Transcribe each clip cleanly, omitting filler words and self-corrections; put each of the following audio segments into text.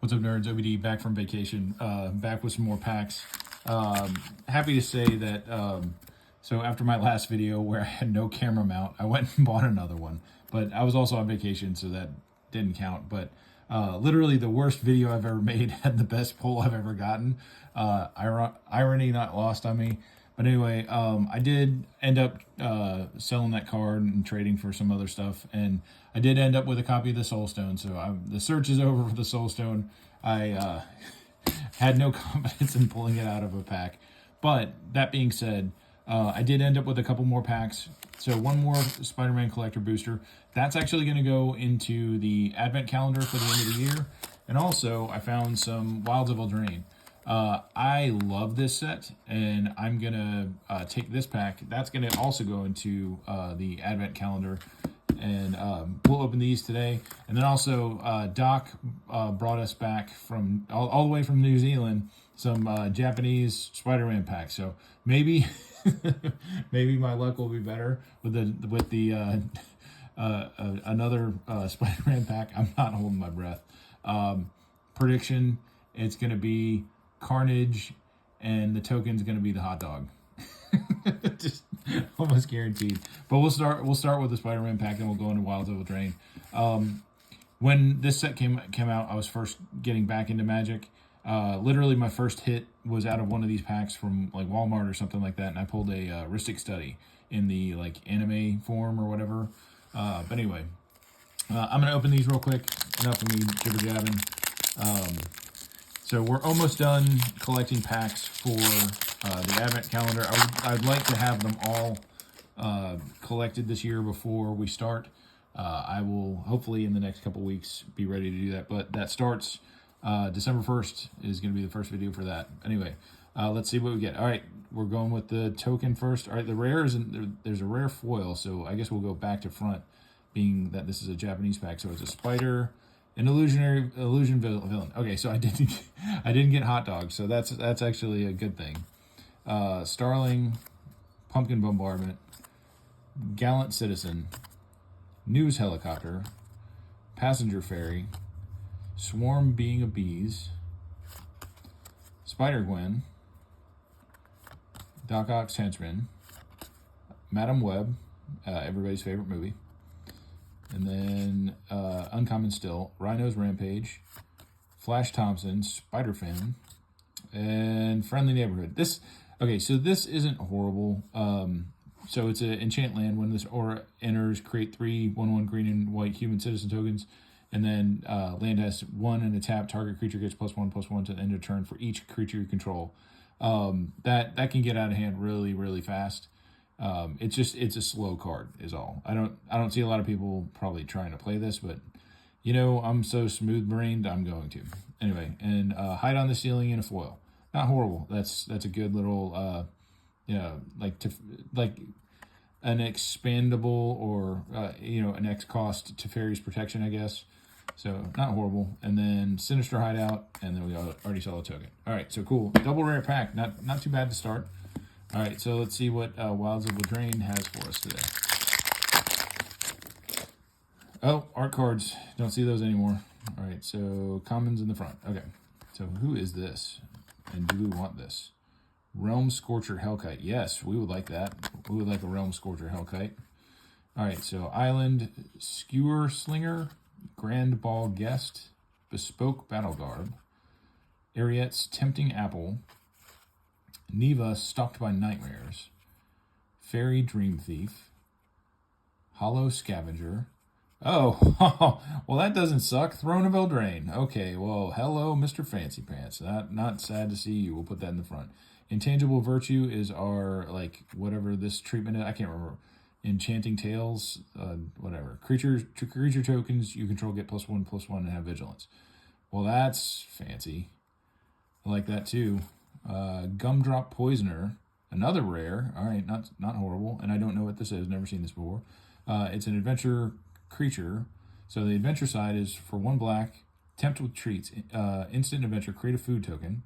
What's up, nerds? OBD back from vacation, back with some more packs. Happy to say that, so after my last video where I had no camera mount, I went and bought another one. But I was also on vacation, so that didn't count. But literally the worst video I've ever made had the best pull I've ever gotten. Irony not lost on me. But anyway, I did end up selling that card and trading for some other stuff, and I did end up with a copy of the Soul Stone. So the search is over for the Soul Stone. I had no confidence in pulling it out of a pack. But that being said, I did end up with a couple more packs. So one more Spider-Man collector booster. That's actually going to go into the advent calendar for the end of the year. And also, I found some Wilds of Eldraine. I love this set, and I'm gonna take this pack. That's gonna also go into the advent calendar, and we'll open these today. And then also Doc brought us back from all the way from New Zealand some Japanese Spider-Man packs. So maybe maybe my luck will be better with the another Spider-Man pack. I'm not holding my breath. Prediction: it's gonna be Carnage, and the token's going to be the hot dog. Just almost guaranteed. But we'll start with the Spider-Man pack, and we'll go into Wilds of Eldraine. When this set came out, I was first getting back into Magic. Literally, my first hit was out of one of these packs from like Walmart or something like that, and I pulled a Rhystic Study in the like anime form or whatever. But anyway, I'm gonna open these real quick. Enough of me jibber jabbing. So we're almost done collecting packs for the Advent calendar. I'd like to have them all collected this year before we start. I will hopefully in the next couple weeks be ready to do that. But that starts December 1st is going to be the first video for that. Anyway, let's see what we get. All right, we're going with the token first. All right, the rare is there's a rare foil, so I guess we'll go back to front, being that this is a Japanese pack. So it's a spider. An illusion villain. Okay, so I didn't get hot dog, so that's actually a good thing. Starling, pumpkin bombardment, gallant citizen, news helicopter, passenger ferry, swarm being of bees, Spider Gwen, Doc Ock's henchman, Madam Web, everybody's favorite movie. And then Uncommon Still, Rhino's Rampage, Flash Thompson, Spider Fan, and Friendly Neighborhood. So this isn't horrible. So it's an enchant land. When this aura enters, create 3/1/1 green and white human citizen tokens. And then land has 1 and a tap. Target creature gets +1/+1 to the end of turn for each creature you control. That can get out of hand really, really fast. It's a slow card is all. I don't see a lot of people probably trying to play this, but you know, I'm so smooth brained, I'm going to. Anyway, and hide on the ceiling in a foil. Not horrible. That's a good little like an expandable or an X cost Teferi's protection, I guess. So not horrible. And then Sinister Hideout, and then we already saw the token. All right, so cool. Double rare pack. Not too bad to start. All right, so let's see what Wilds of Eldraine has for us today. Oh, art cards. Don't see those anymore. All right, so commons in the front. Okay, so who is this? And do we want this? Realm Scorcher Hellkite. Yes, we would like that. We would like a Realm Scorcher Hellkite. All right, so Island Skewer Slinger, Grand Ball Guest, Bespoke Battle Garb, Ariette's Tempting Apple, Neva Stalked by Nightmares, Fairy Dream Thief, Hollow Scavenger. Oh, well, that doesn't suck. Throne of Eldraine. Okay, well, hello, Mr. Fancy Pants. Not sad to see you. We'll put that in the front. Intangible Virtue is our, like, whatever this treatment is. I can't remember. Enchanting Tales, whatever. Creature tokens you control get +1/+1 and have vigilance. Well, that's fancy. I like that, too. Gumdrop Poisoner, another rare. All right, not horrible. And I don't know what this is. Never seen this before. It's an adventure creature. So the adventure side is for 1 black, tempt with treats, instant adventure, create a food token.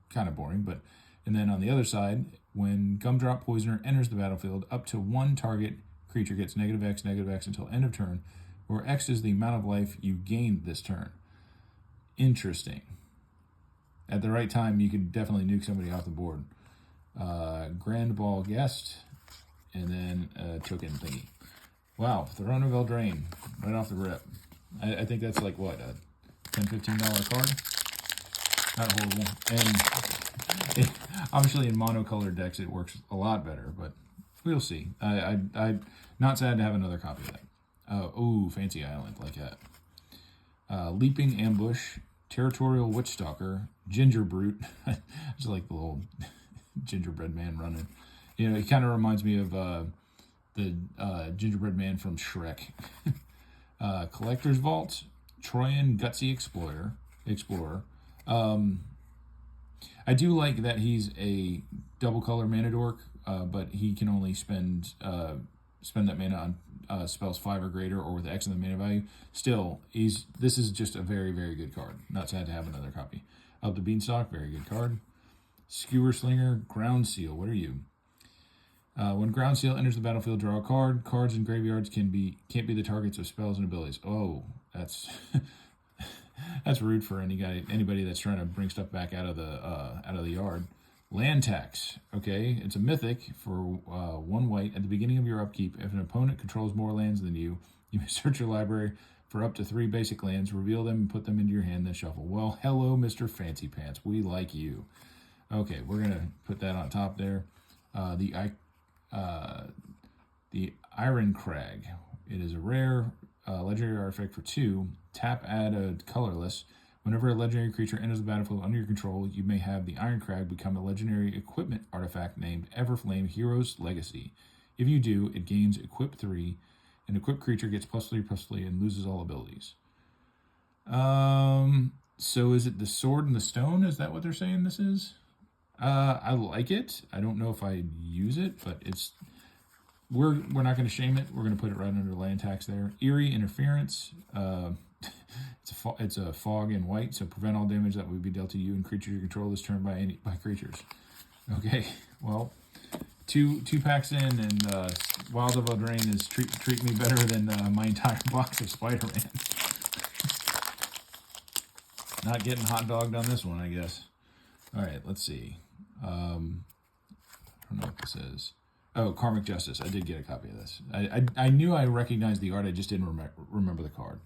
Kind of boring, but and then on the other side, when Gumdrop Poisoner enters the battlefield, up to 1 target creature gets -X until end of turn, where X is the amount of life you gained this turn. Interesting. At the right time, you could definitely nuke somebody off the board. Grand Ball Guest, and then a token thingy. Wow, Throne of Eldraine, right off the rip. I think that's like, what, a $10, $15 card? Not horrible. And obviously in monocolored decks it works a lot better, but we'll see. I'm not sad to have another copy of that. Ooh, Fancy Island, like that. Leaping Ambush, Territorial Witchstalker, Ginger Brute. Just like the little gingerbread man running. You know, it kind of reminds me of the gingerbread man from Shrek. Collector's Vault, Troyan Gutsy Explorer. I do like that he's a double color mana dork, but he can only spend that mana on spells 5 or greater or with X in the mana value. Still, this is just a very, very good card. Not sad to have another copy. Up the Beanstalk, very good card. Skewer Slinger, Ground Seal. What are you? When Ground Seal enters the battlefield, draw a card. Cards in graveyards can't be the targets of spells and abilities. Oh, that's that's rude for anybody that's trying to bring stuff back out of the yard. Land Tax. Okay, it's a mythic for 1 white. At the beginning of your upkeep, if an opponent controls more lands than you, you may search your library for up to 3 basic lands, reveal them, and put them into your hand, then shuffle. Well, hello, Mr. Fancy Pants. We like you. Okay, we're gonna put that on top there. The Iron Crag. It is a rare legendary artifact for 2. Tap, add a colorless. Whenever a legendary creature enters the battlefield under your control, you may have the Iron Crag become a legendary equipment artifact named Everflame Hero's Legacy. If you do, it gains Equip 3. An equipped creature gets +3/+3 and loses all abilities. So is it the Sword and the Stone? Is that what they're saying this is? I like it. I don't know if I use it, but we're not going to shame it. We're going to put it right under land tax there. Eerie Interference. It's a fog in white, so prevent all damage that would be dealt to you and creatures you control this turn by creatures. Okay, well, two packs in, and Wild of Eldraine is treat me better than my entire box of Spider-Man. Not getting hot dogged on this one, I guess. All right, let's see. I don't know what this is. Oh, Karmic Justice. I did get a copy of this. I knew I recognized the art. I just didn't remember the card.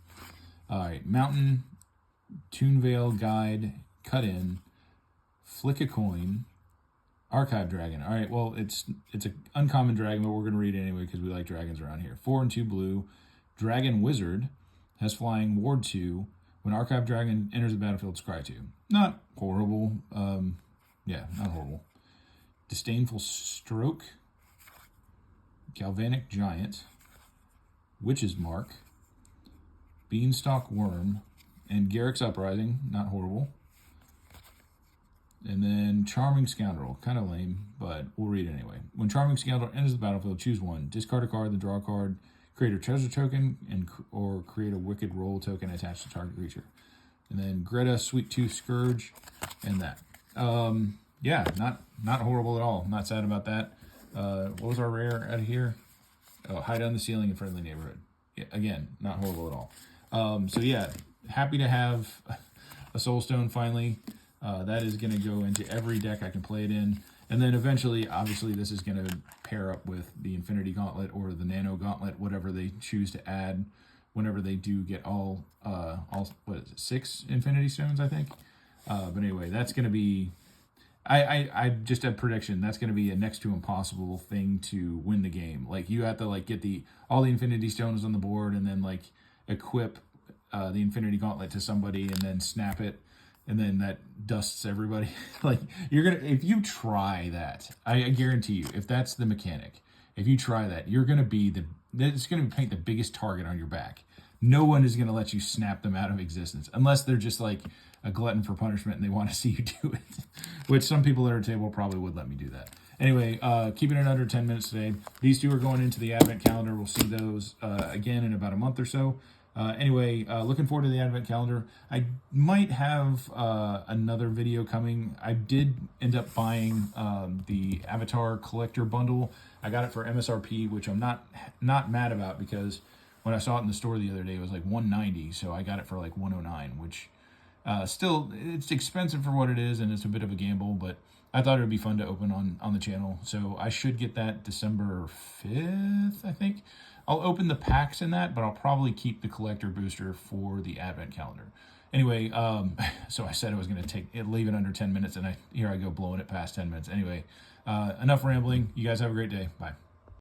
All right, Mountain, Toonvale Guide, Cut In, Flick a Coin, Archive Dragon. All right, well, it's an uncommon dragon, but we're going to read it anyway because we like dragons around here. 4 and 2 blue. Dragon Wizard has flying, Ward 2. When Archive Dragon enters the battlefield, scry 2. Not horrible. Yeah, not horrible. Disdainful Stroke, Galvanic Giant, Witch's Mark, Beanstalk Worm, and Garrick's Uprising. Not horrible. And then Charming Scoundrel. Kind of lame, but we'll read it anyway. When Charming Scoundrel enters the battlefield, choose 1. Discard a card, then draw a card. Create a treasure token, or create a wicked roll token attached to target creature. And then Greta, Sweet Tooth Scourge, and that. Yeah, not horrible at all. Not sad about that. What was our rare out of here? Oh, Hide on the Ceiling in Friendly Neighborhood. Yeah, again, not horrible at all. So yeah, happy to have a Soulstone finally. That is going to go into every deck I can play it in. And then eventually, obviously, this is going to pair up with the Infinity Gauntlet or the Nano Gauntlet, whatever they choose to add whenever they do get all what is it, 6 Infinity Stones, I think. But anyway, that's going to be... I just have a prediction. That's going to be a next to impossible thing to win the game. Like, you have to, like, get all the Infinity Stones on the board and then, like, equip the Infinity Gauntlet to somebody and then snap it. And then that dusts everybody. Like, if you try that, I guarantee you, if that's the mechanic, if you try that, it's going to paint the biggest target on your back. No one is going to let you snap them out of existence, unless they're just like a glutton for punishment and they want to see you do it, which some people at our table probably would let me do that. Anyway, keeping it under 10 minutes today. These two are going into the Advent calendar. We'll see those again in about a month or so. Anyway, looking forward to the Advent calendar. I might have another video coming. I did end up buying the Avatar Collector Bundle. I got it for MSRP, which I'm not mad about, because when I saw it in the store the other day, it was like $190, so I got it for like $109, which Still, it's expensive for what it is, and it's a bit of a gamble, but I thought it would be fun to open on the channel. So I should get that December 5th, I think. I'll open the packs in that, but I'll probably keep the collector booster for the advent calendar. Anyway, so I said I was going to leave it under 10 minutes, and here I go blowing it past 10 minutes. Anyway, enough rambling. You guys have a great day. Bye.